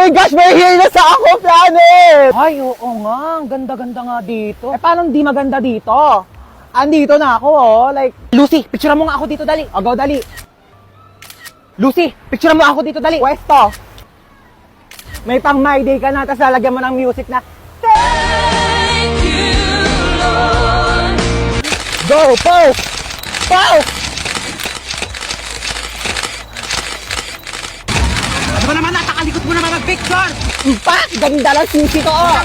my gosh, may here na sa Ako Planet! Ay, oo nga. Ang ganda-ganda nga dito. Eh, paano di maganda dito? Andito na ako, oh. Like, Lucy, picture mo nga ako dito, dali. O, go, dali. Lucy, picture mo ako dito, dali. Pwesto. May pang my day ka na, tapos lalagyan mo ng music na Thank you, Lord. Go, pose! Pose! Ano ba naman, natakalikot mo naman mag-picture? Impact! Ganda lang sisi to, oh!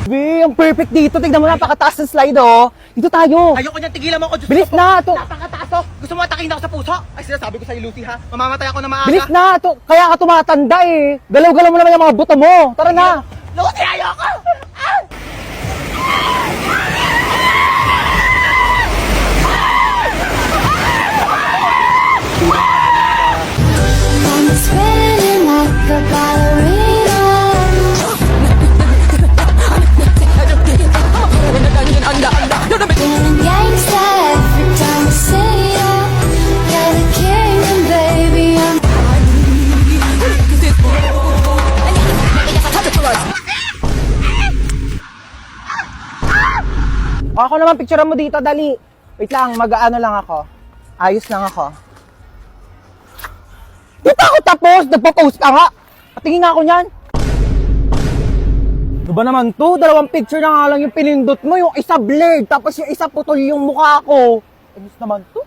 Be, ang perfect dito. Tignan mo, napakataas ng slide, oh. Dito tayo. Ayoko niyang tigilan mo ako. Diyos Bilis ko, na, to. napakataas to. Gusto mo atakin ako sa puso? Ay, sinasabi ko sa'yo, Lucy, ha? Mamamatay ako na maaga. Bilis na, to. Kaya ka tumatanda, eh. Galaw-galaw mo naman yung mga buto mo. Tara na. Lucy, ayoko! Ah! I'm spinning like a ballerina. Feeling gangsta every time I see ya. You're the king and baby I'm Ako naman, picturean mo dito, dali. Wait lang, mag-ano lang ako. Ayos lang ako. Di pa ako tapos! Nagpa-post ka nga! Patingin nga ako niyan. Ano ba naman to? Dalawang picture na nga lang yung pinindot mo. Yung isa blurred, tapos yung isa putol yung mukha ko. Ayos naman to.